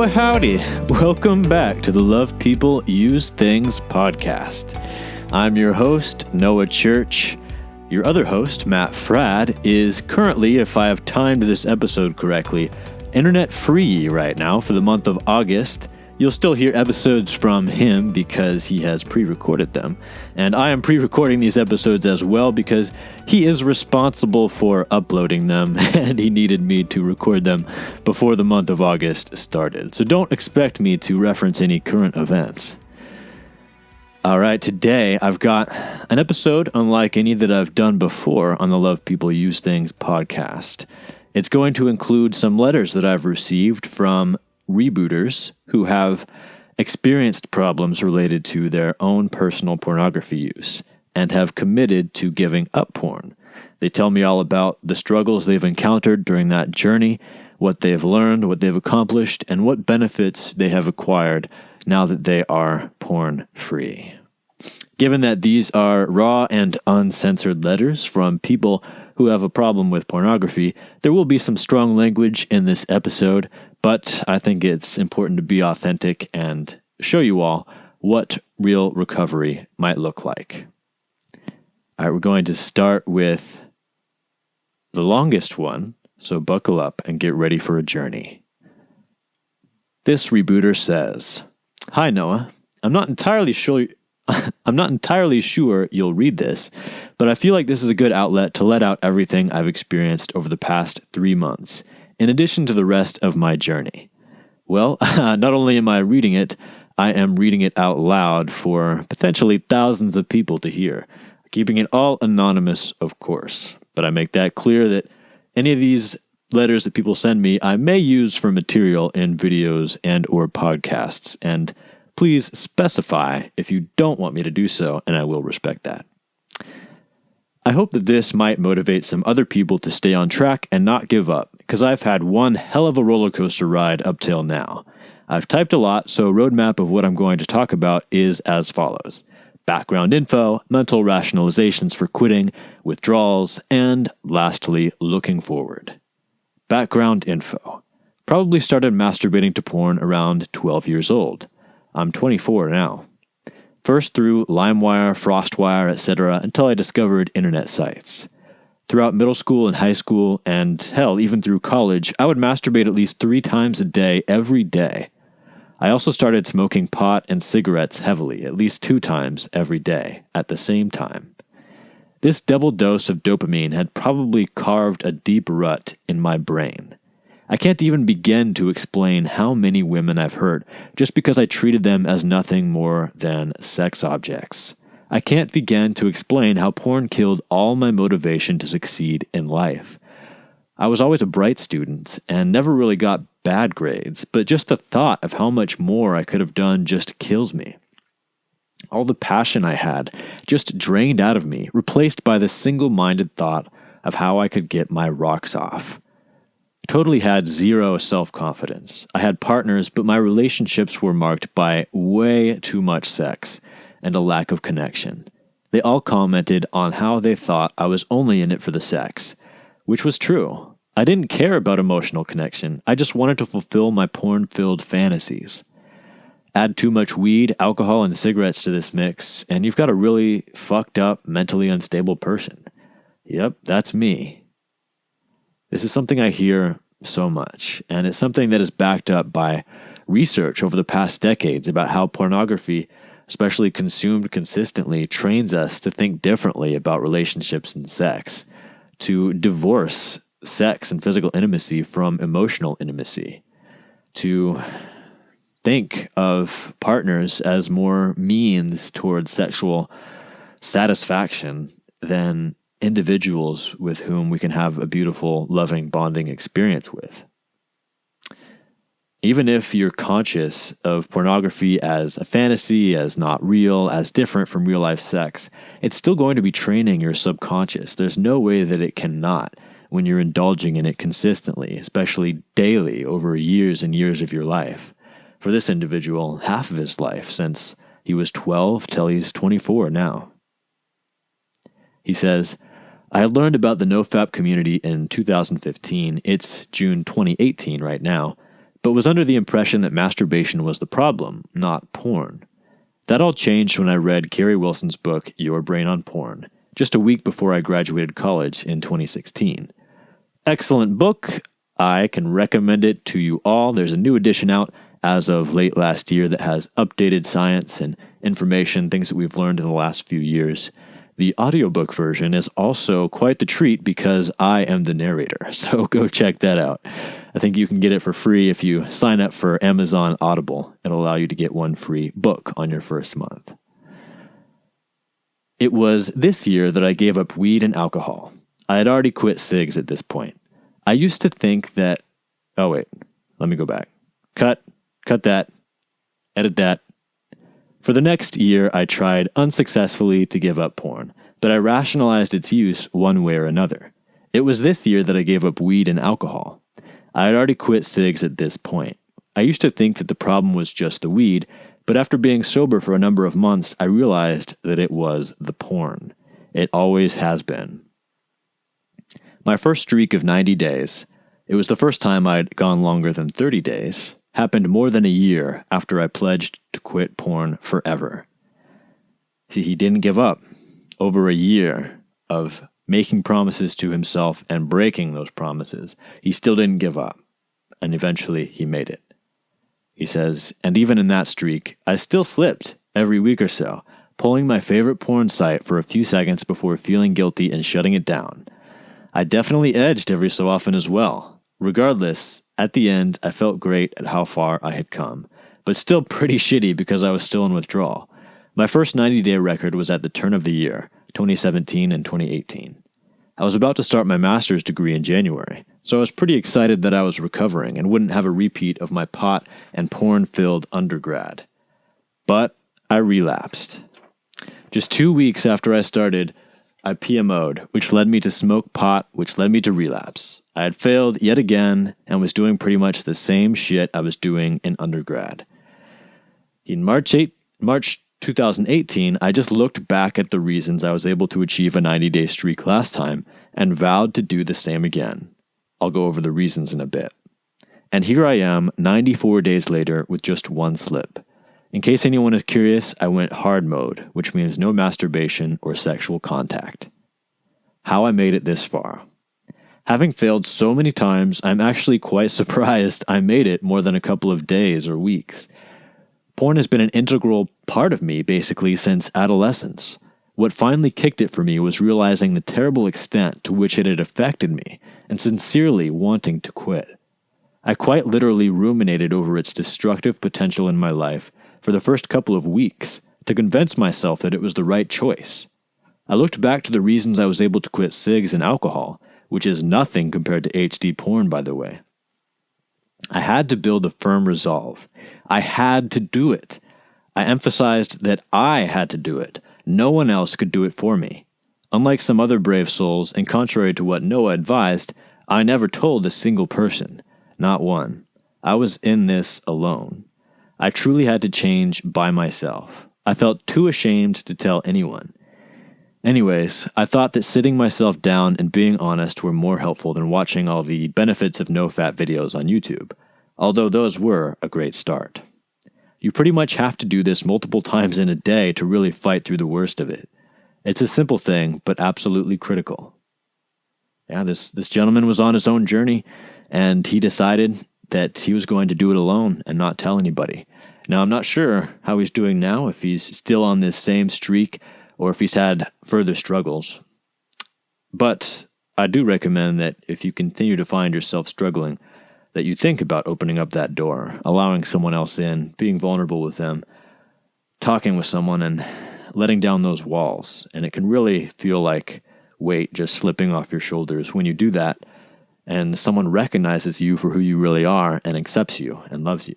Boy, howdy. Welcome back to the Love People Use Things podcast. I'm your host, Noah Church. Your other host, Matt Frad, is currently, if I have timed this episode correctly, internet free right now for the month of August. You'll still hear episodes from him because he has pre-recorded them. And I am pre-recording these episodes as well because he is responsible for uploading them and he needed me to record them before the month of August started. So don't expect me to reference any current events. All right, today I've got an episode unlike any that I've done before on the Love People Use Things podcast. It's going to include some letters that I've received from rebooters who have experienced problems related to their own personal pornography use and have committed to giving up porn. They tell me all about the struggles they've encountered during that journey, what they've learned, what they've accomplished, and what benefits they have acquired now that they are porn-free. Given that these are raw and uncensored letters from people who have a problem with pornography, there will be some strong language in this episode, but I think it's important to be authentic and show you all what real recovery might look like. All right, we're going to start with the longest one, so buckle up and get ready for a journey. This rebooter says, "Hi Noah, I'm not entirely sure you'll read this, but I feel like this is a good outlet to let out everything I've experienced over the past 3 months, in addition to the rest of my journey. Well, not only am I reading it, I am reading it out loud for potentially thousands of people to hear, keeping it all anonymous, of course. But I make that clear that any of these letters that people send me, I may use for material in videos and or podcasts, and please specify if you don't want me to do so, and I will respect that. I hope that this might motivate some other people to stay on track and not give up, because I've had one hell of a roller coaster ride up till now. I've typed a lot, so a roadmap of what I'm going to talk about is as follows: background info, mental rationalizations for quitting, withdrawals, and lastly, looking forward. Background info. Probably started masturbating to porn around 12 years old. I'm 24 now. First through LimeWire, FrostWire, etc. until I discovered internet sites. Throughout middle school and high school, and hell, even through college, I would masturbate at least 3 times a day, every day. I also started smoking pot and cigarettes heavily, at least 2 times every day, at the same time. This double dose of dopamine had probably carved a deep rut in my brain. I can't even begin to explain how many women I've hurt just because I treated them as nothing more than sex objects. I can't begin to explain how porn killed all my motivation to succeed in life. I was always a bright student and never really got bad grades, but just the thought of how much more I could have done just kills me. All the passion I had just drained out of me, replaced by the single-minded thought of how I could get my rocks off. Totally had zero self-confidence. I had partners, but my relationships were marked by way too much sex and a lack of connection. They all commented on how they thought I was only in it for the sex, which was true. I didn't care about emotional connection. I just wanted to fulfill my porn-filled fantasies. Add too much weed, alcohol, and cigarettes to this mix, and you've got a really fucked up, mentally unstable person. Yep, that's me. This is something I hear so much, and it's something that is backed up by research over the past decades about how pornography, especially consumed consistently, trains us to think differently about relationships and sex, to divorce sex and physical intimacy from emotional intimacy, to think of partners as more means towards sexual satisfaction than individuals with whom we can have a beautiful, loving, bonding experience with. Even if you're conscious of pornography as a fantasy, as not real, as different from real-life sex, it's still going to be training your subconscious. There's no way that it cannot when you're indulging in it consistently, especially daily, over years and years of your life. For this individual, half of his life, since he was 12 till he's 24 now. He says, I had learned about the NoFap community in 2015. It's June 2018 right now. but was under the impression that masturbation was the problem, not porn. That all changed when I read Carrie Wilson's book, Your Brain on Porn, just a week before I graduated college in 2016. Excellent book. I can recommend it to you all. There's a new edition out as of late last year that has updated science and information, things that we've learned in the last few years. The audiobook version is also quite the treat because I am the narrator, so go check that out. I think you can get it for free if you sign up for Amazon Audible. It'll allow you to get one free book on your first month. It was this year that I gave up weed and alcohol. I had already quit cigs at this point. I used to think that... Oh, wait. Let me go back. Cut that. Edit that. For the next year, I tried unsuccessfully to give up porn, but I rationalized its use one way or another. It was this year that I gave up weed and alcohol. I had already quit cigs at this point. I used to think that the problem was just the weed, but after being sober for a number of months, I realized that it was the porn. It always has been. My first streak of 90 days, it was the first time I'd gone longer than 30 days, happened more than a year after I pledged to quit porn forever. See, he didn't give up. Over a year of making promises to himself and breaking those promises, he still didn't give up. And eventually he made it. He says, and even in that streak, I still slipped every week or so, pulling my favorite porn site for a few seconds before feeling guilty and shutting it down. I definitely edged every so often as well. Regardless, at the end, I felt great at how far I had come, but still pretty shitty because I was still in withdrawal. My first 90-day record was at the turn of the year, 2017 and 2018. I was about to start my master's degree in January, so I was pretty excited that I was recovering and wouldn't have a repeat of my pot and porn-filled undergrad. But I relapsed. Just 2 weeks after I started, I PMO'd, which led me to smoke pot, which led me to relapse. I had failed yet again and was doing pretty much the same shit I was doing in undergrad. In March 2018, I just looked back at the reasons I was able to achieve a 90-day streak last time and vowed to do the same again. I'll go over the reasons in a bit. And here I am, 94 days later, with just one slip. In case anyone is curious, I went hard mode, which means no masturbation or sexual contact. How I made it this far. Having failed so many times, I'm actually quite surprised I made it more than a couple of days or weeks. Porn has been an integral part of me basically since adolescence. What finally kicked it for me was realizing the terrible extent to which it had affected me and sincerely wanting to quit. I quite literally ruminated over its destructive potential in my life for the first couple of weeks to convince myself that it was the right choice. I looked back to the reasons I was able to quit cigs and alcohol, which is nothing compared to HD porn, by the way. I had to build a firm resolve. I had to do it. I emphasized that I had to do it. No one else could do it for me. Unlike some other brave souls, and contrary to what Noah advised, I never told a single person. Not one. I was in this alone. I truly had to change by myself. I felt too ashamed to tell anyone. Anyways, I thought that sitting myself down and being honest were more helpful than watching all the benefits of no-fat videos on YouTube, although those were a great start. You pretty much have to do this multiple times in a day to really fight through the worst of it. It's a simple thing, but absolutely critical. Yeah, this gentleman was on his own journey, and he decided that he was going to do it alone and not tell anybody. Now, I'm not sure how he's doing now, if he's still on this same streak or if he's had further struggles. But I do recommend that if you continue to find yourself struggling, that you think about opening up that door, allowing someone else in, being vulnerable with them, talking with someone and letting down those walls. And it can really feel like weight just slipping off your shoulders when you do that and someone recognizes you for who you really are and accepts you and loves you.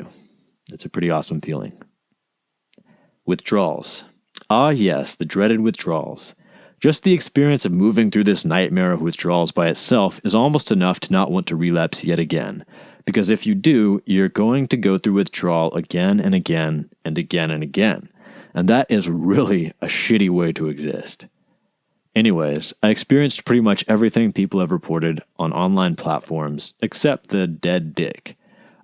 It's a pretty awesome feeling. Withdrawals. Ah, yes, the dreaded withdrawals. Just the experience of moving through this nightmare of withdrawals by itself is almost enough to not want to relapse yet again. Because if you do, you're going to go through withdrawal again and again and again and again. And that is really a shitty way to exist. Anyways, I experienced pretty much everything people have reported on online platforms except the dead dick.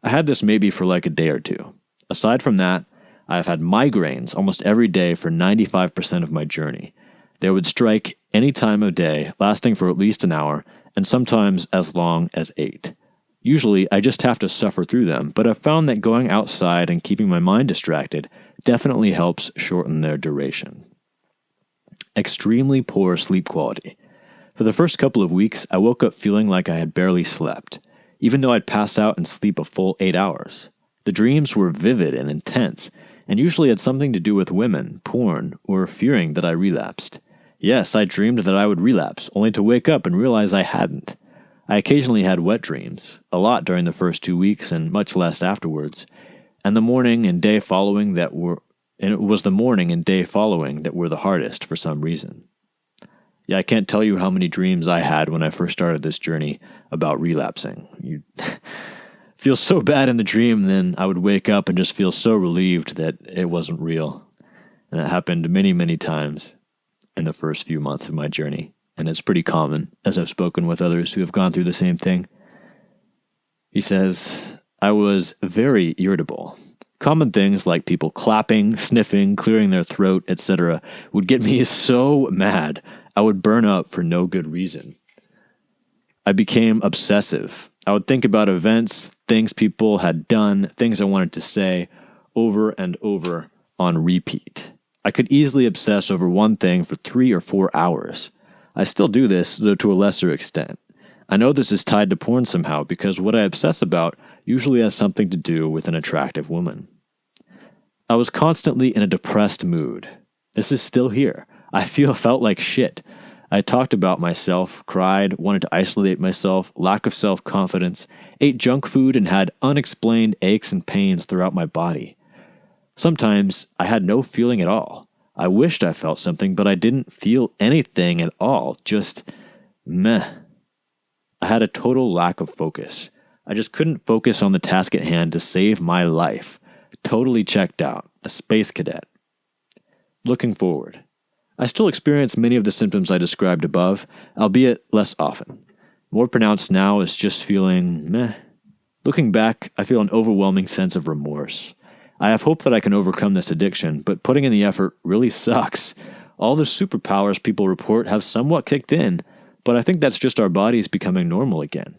I had this maybe for like a day or two. Aside from that, I've had migraines almost every day for 95% of my journey. They would strike any time of day, lasting for at least an hour, and sometimes as long as 8. Usually, I just have to suffer through them, but I've found that going outside and keeping my mind distracted definitely helps shorten their duration. Extremely poor sleep quality. For the first couple of weeks, I woke up feeling like I had barely slept, even though I'd pass out and sleep a full 8 hours. The dreams were vivid and intense, and usually had something to do with women, porn, or fearing that I relapsed. Yes, I dreamed that I would relapse, only to wake up and realize I hadn't. I occasionally had wet dreams, a lot during the first 2 weeks and much less afterwards, and it was the morning and day following that were the hardest for some reason. Yeah, I can't tell you how many dreams I had when I first started this journey about relapsing. You feel so bad in the dream, then I would wake up and just feel so relieved that it wasn't real. And it happened many, many times in the first few months of my journey. And it's pretty common, as I've spoken with others who have gone through the same thing. He says, I was very irritable. Common things like people clapping, sniffing, clearing their throat, etc. would get me so mad, I would burn up for no good reason. I became obsessive. I would think about events, things people had done, things I wanted to say, over and over on repeat. I could easily obsess over one thing for 3 or 4 hours. I still do this, though to a lesser extent. I know this is tied to porn somehow because what I obsess about usually has something to do with an attractive woman. I was constantly in a depressed mood. This is still here. I felt like shit. I talked about myself, cried, wanted to isolate myself, lack of self-confidence, ate junk food, and had unexplained aches and pains throughout my body. Sometimes I had no feeling at all. I wished I felt something, but I didn't feel anything at all, just meh. I had a total lack of focus. I just couldn't focus on the task at hand to save my life. Totally checked out, a space cadet. Looking forward. I still experience many of the symptoms I described above, albeit less often. More pronounced now is just feeling meh. Looking back, I feel an overwhelming sense of remorse. I have hope that I can overcome this addiction, but putting in the effort really sucks. All the superpowers people report have somewhat kicked in, but I think that's just our bodies becoming normal again.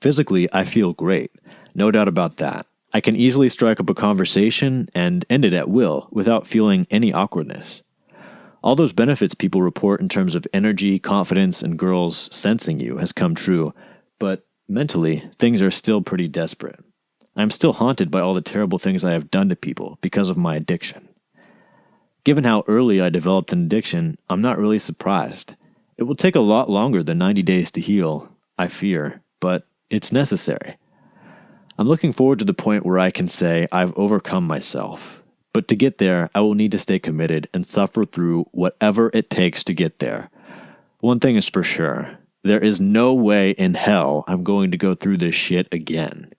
Physically, I feel great. No doubt about that. I can easily strike up a conversation and end it at will without feeling any awkwardness. All those benefits people report in terms of energy, confidence, and girls sensing you has come true, but mentally, things are still pretty desperate. I'm still haunted by all the terrible things I have done to people because of my addiction. Given how early I developed an addiction, I'm not really surprised. It will take a lot longer than 90 days to heal, I fear, but it's necessary. I'm looking forward to the point where I can say I've overcome myself. But to get there, I will need to stay committed and suffer through whatever it takes to get there. One thing is for sure, there is no way in hell I'm going to go through this shit again.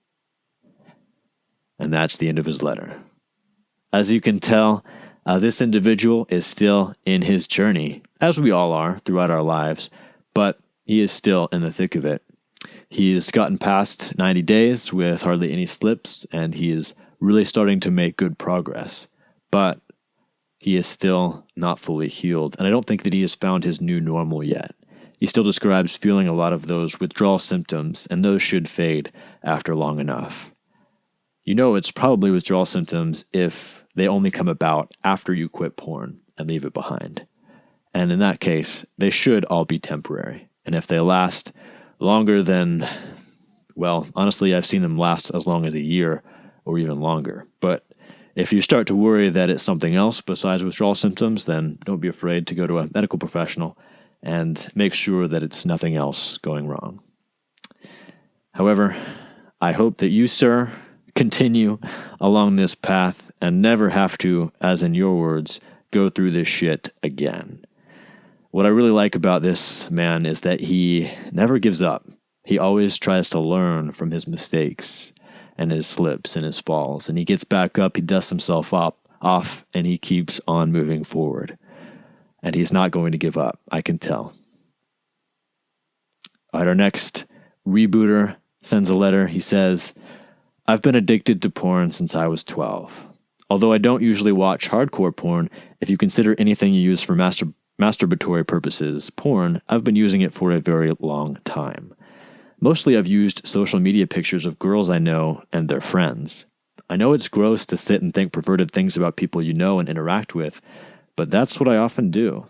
And that's the end of his letter. As you can tell, this individual is still in his journey, as we all are throughout our lives, but he is still in the thick of it. He's gotten past 90 days with hardly any slips, and he is really starting to make good progress. But he is still not fully healed, and I don't think that he has found his new normal yet. He still describes feeling a lot of those withdrawal symptoms, and those should fade after long enough. You know it's probably withdrawal symptoms if they only come about after you quit porn and leave it behind. And in that case, they should all be temporary. And if they last longer than, well, honestly, I've seen them last as long as a year or even longer. But if you start to worry that it's something else besides withdrawal symptoms, then don't be afraid to go to a medical professional and make sure that it's nothing else going wrong. However, I hope that you, sir, continue along this path and never have to, as in your words, go through this shit again. What I really like about this man is that he never gives up. He always tries to learn from his mistakes and his slips and his falls, and he gets back up, he dusts himself off, and he keeps on moving forward. And he's not going to give up, I can tell. All right, our next rebooter sends a letter. He says, I've been addicted to porn since I was 12. Although I don't usually watch hardcore porn, if you consider anything you use for masturbatory purposes porn, I've been using it for a very long time. Mostly I've used social media pictures of girls I know and their friends. I know it's gross to sit and think perverted things about people you know and interact with, but that's what I often do.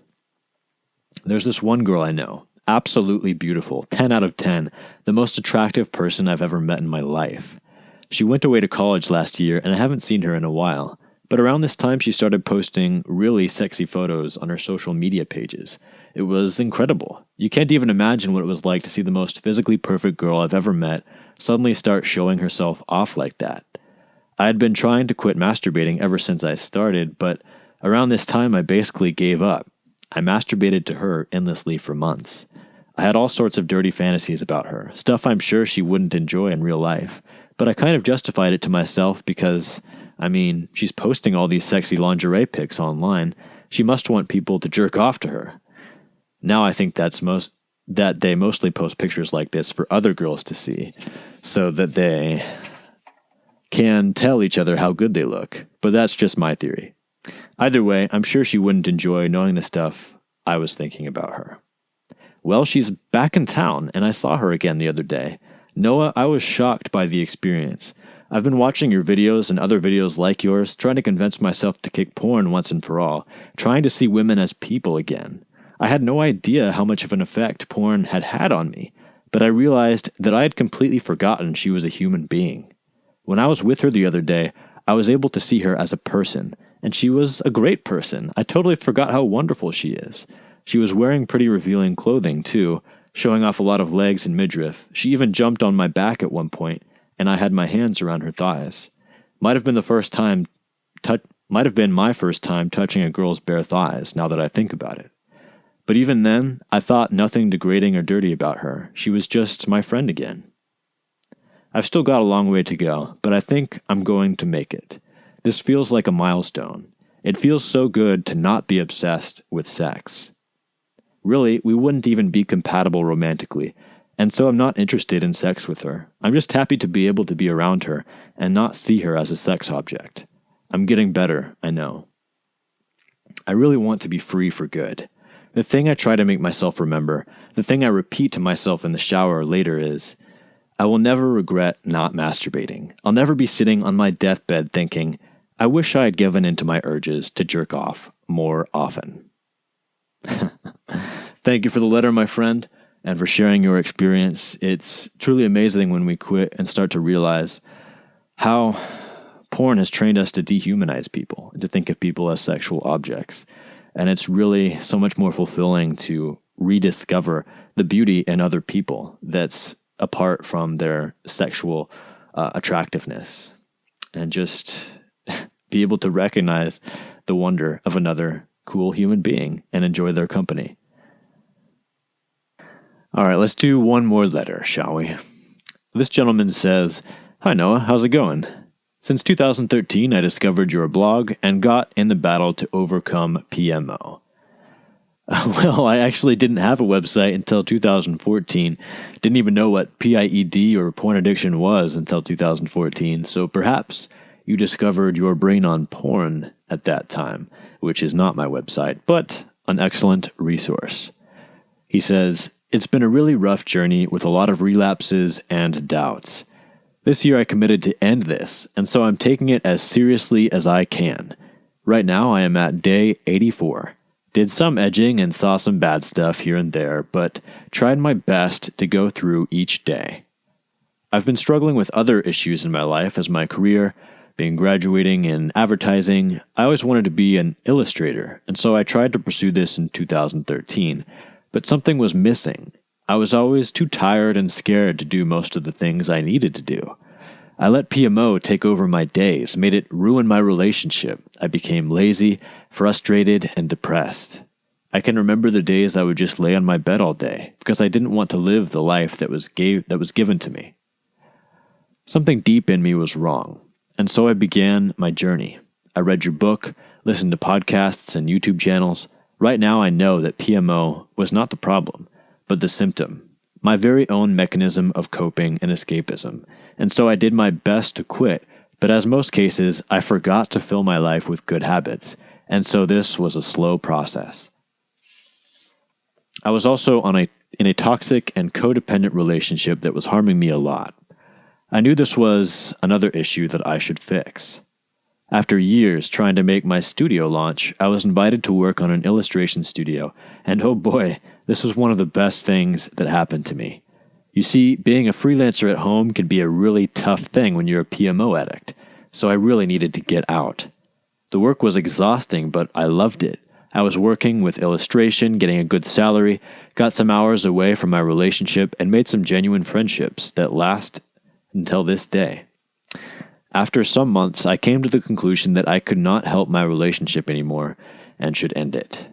There's this one girl I know, absolutely beautiful, 10 out of 10, the most attractive person I've ever met in my life. She went away to college last year, and I haven't seen her in a while. But around this time, she started posting really sexy photos on her social media pages. It was incredible. You can't even imagine what it was like to see the most physically perfect girl I've ever met suddenly start showing herself off like that. I had been trying to quit masturbating ever since I started, but around this time, I basically gave up. I masturbated to her endlessly for months. I had all sorts of dirty fantasies about her, stuff I'm sure she wouldn't enjoy in real life. But I kind of justified it to myself because, she's posting all these sexy lingerie pics online. She must want people to jerk off to her. Now I think that they mostly post pictures like this for other girls to see, so that they can tell each other how good they look. But that's just my theory. Either way, I'm sure she wouldn't enjoy knowing the stuff I was thinking about her. Well, she's back in town, and I saw her again the other day. Noah, I was shocked by the experience. I've been watching your videos and other videos like yours, trying to convince myself to kick porn once and for all, trying to see women as people again. I had no idea how much of an effect porn had had on me, but I realized that I had completely forgotten she was a human being. When I was with her the other day, I was able to see her as a person, and she was a great person. I totally forgot how wonderful she is. She was wearing pretty revealing clothing, too, showing off a lot of legs and midriff. She even jumped on my back at one point, and I had my hands around her thighs. Might have been my first time touching a girl's bare thighs, now that I think about it. But even then, I thought nothing degrading or dirty about her. She was just my friend again. I've still got a long way to go, but I think I'm going to make it. This feels like a milestone. It feels so good to not be obsessed with sex. Really, we wouldn't even be compatible romantically, and so I'm not interested in sex with her. I'm just happy to be able to be around her and not see her as a sex object. I'm getting better, I know. I really want to be free for good. The thing I try to make myself remember, the thing I repeat to myself in the shower later is, I will never regret not masturbating. I'll never be sitting on my deathbed thinking, I wish I had given in to my urges to jerk off more often. Thank you for the letter, my friend, and for sharing your experience. It's truly amazing when we quit and start to realize how porn has trained us to dehumanize people and to think of people as sexual objects. And it's really so much more fulfilling to rediscover the beauty in other people that's apart from their sexual attractiveness, and just be able to recognize the wonder of another cool human being and enjoy their company. All right, let's do one more letter, shall we? This gentleman says, Hi Noah, how's it going? Since 2013, I discovered your blog and got in the battle to overcome PMO. Well, I actually didn't have a website until 2014. Didn't even know what PIED or porn addiction was until 2014, so perhaps you discovered your brain on porn at that time, which is not my website, but an excellent resource. He says, It's been a really rough journey with a lot of relapses and doubts. This year I committed to end this, and so I'm taking it as seriously as I can. Right now I am at day 84. Did some edging and saw some bad stuff here and there, but tried my best to go through each day. I've been struggling with other issues in my life as my career, being graduating in advertising. I always wanted to be an illustrator, and so I tried to pursue this in 2013, but something was missing. I was always too tired and scared to do most of the things I needed to do. I let PMO take over my days, made it ruin my relationship. I became lazy, frustrated, and depressed. I can remember the days I would just lay on my bed all day because I didn't want to live the life that was given to me. Something deep in me was wrong, and so I began my journey. I read your book, listened to podcasts and YouTube channels. Right now I know that PMO was not the problem, but the symptom. my very own mechanism of coping and escapism, and so I did my best to quit, but as most cases, I forgot to fill my life with good habits, and so this was a slow process. I was also in a toxic and codependent relationship that was harming me a lot. I knew this was another issue that I should fix. After years trying to make my studio launch, I was invited to work on an illustration studio, and oh boy, this was one of the best things that happened to me. You see, being a freelancer at home can be a really tough thing when you're a PMO addict, so I really needed to get out. The work was exhausting, but I loved it. I was working with illustration, getting a good salary, got some hours away from my relationship, and made some genuine friendships that last until this day. After some months, I came to the conclusion that I could not help my relationship anymore and should end it.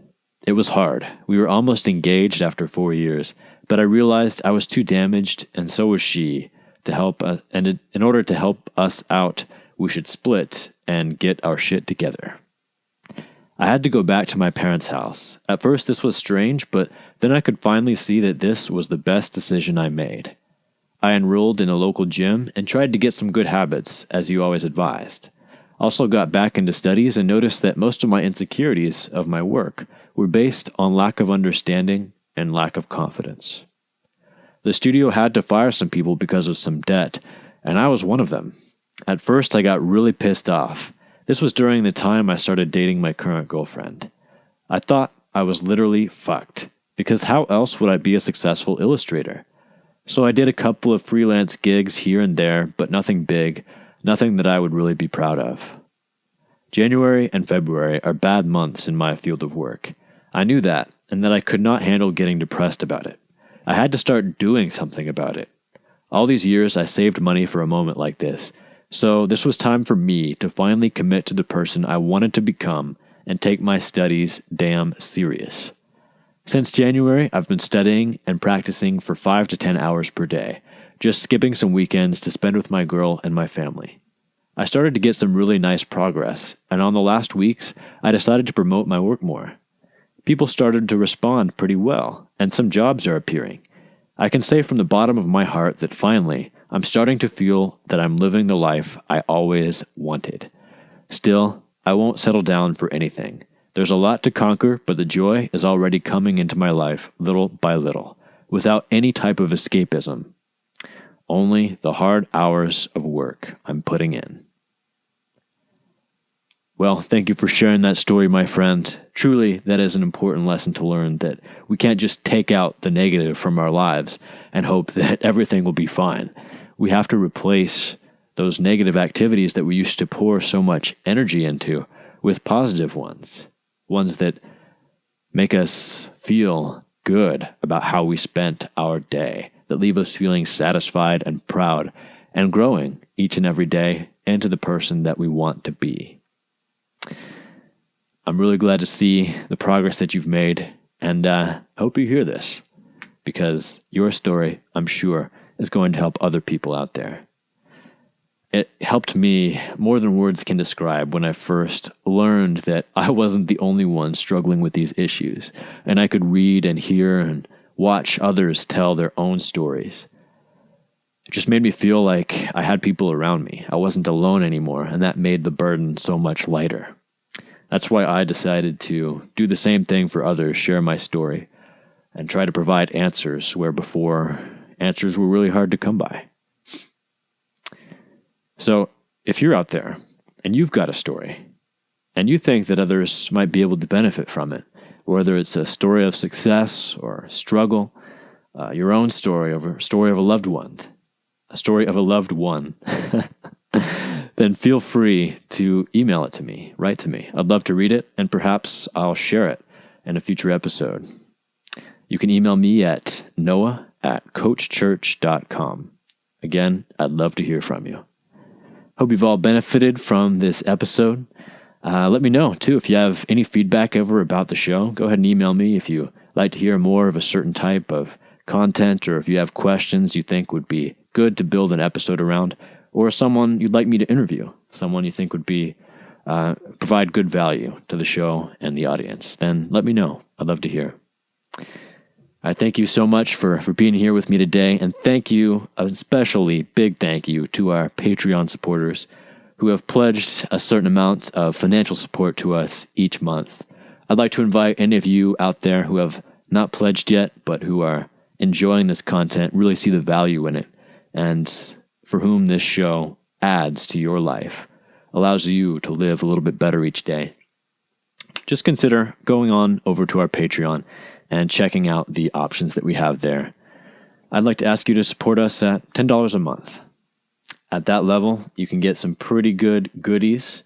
It was hard. We were almost engaged after 4 years, but I realized I was too damaged, and so was she, to help and in order to help us out, we should split and get our shit together. I had to go back to my parents' house. At first this was strange, but then I could finally see that this was the best decision I made. I enrolled in a local gym and tried to get some good habits, as you always advised. Also got back into studies and noticed that most of my insecurities of my work were based on lack of understanding and lack of confidence. The studio had to fire some people because of some debt, and I was one of them. At first I got really pissed off. This was during the time I started dating my current girlfriend. I thought I was literally fucked, because how else would I be a successful illustrator? So I did a couple of freelance gigs here and there, but nothing big, nothing that I would really be proud of. January and February are bad months in my field of work. I knew that, and that I could not handle getting depressed about it. I had to start doing something about it. All these years I saved money for a moment like this, so this was time for me to finally commit to the person I wanted to become and take my studies damn serious. Since January, I've been studying and practicing for 5 to 10 hours per day, just skipping some weekends to spend with my girl and my family. I started to get some really nice progress, and on the last weeks, I decided to promote my work more. People started to respond pretty well, and some jobs are appearing. I can say from the bottom of my heart that finally, I'm starting to feel that I'm living the life I always wanted. Still, I won't settle down for anything. There's a lot to conquer, but the joy is already coming into my life little by little, without any type of escapism. Only the hard hours of work I'm putting in. Well, thank you for sharing that story, my friend. Truly, that is an important lesson to learn, that we can't just take out the negative from our lives and hope that everything will be fine. We have to replace those negative activities that we used to pour so much energy into with positive ones that make us feel good about how we spent our day, that leave us feeling satisfied and proud and growing each and every day into the person that we want to be. I'm really glad to see the progress that you've made, and I hope you hear this, because your story, I'm sure, is going to help other people out there. It helped me more than words can describe when I first learned that I wasn't the only one struggling with these issues, and I could read and hear and watch others tell their own stories. It just made me feel like I had people around me. I wasn't alone anymore, and that made the burden so much lighter. That's why I decided to do the same thing for others, share my story, and try to provide answers where before answers were really hard to come by. So, if you're out there and you've got a story and you think that others might be able to benefit from it, whether it's a story of success or struggle, your own story or a story of a loved one, then feel free to email it to me, write to me. I'd love to read it, and perhaps I'll share it in a future episode. You can email me at noah@coachchurch.com. Again, I'd love to hear from you. Hope you've all benefited from this episode. Let me know, too, if you have any feedback ever about the show. Go ahead and email me if you like to hear more of a certain type of content, or if you have questions you think would be good to build an episode around, or someone you'd like me to interview, someone you think would be provide good value to the show and the audience. Then let me know. I'd love to hear. I thank you so much for being here with me today, and thank you, especially big thank you to our Patreon supporters who have pledged a certain amount of financial support to us each month. I'd like to invite any of you out there who have not pledged yet, but who are enjoying this content, really see the value in it, and for whom this show adds to your life, allows you to live a little bit better each day. Just consider going on over to our Patreon and checking out the options that we have there. I'd like to ask you to support us at $10 a month. At that level, you can get some pretty good goodies.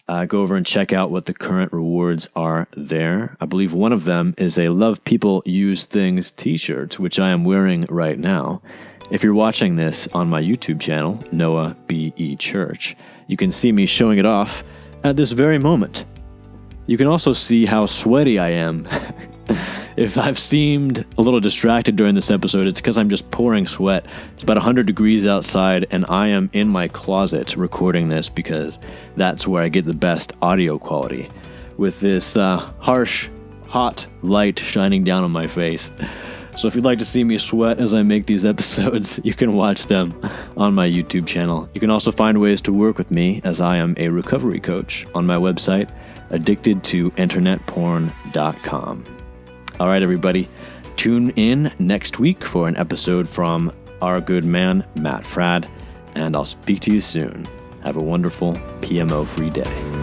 Go over and check out what the current rewards are there. I believe one of them is a Love People Use Things t-shirt, which I am wearing right now. If you're watching this on my YouTube channel, Noah B.E. Church, you can see me showing it off at this very moment. You can also see how sweaty I am. If I've seemed a little distracted during this episode, it's because I'm just pouring sweat. It's about 100 degrees outside, and I am in my closet recording this because that's where I get the best audio quality, with this harsh, hot light shining down on my face. So if you'd like to see me sweat as I make these episodes, you can watch them on my YouTube channel. You can also find ways to work with me, as I am a recovery coach, on my website, addictedtointernetporn.com. All right, everybody, tune in next week for an episode from our good man, Matt Fradd, and I'll speak to you soon. Have a wonderful PMO-free day.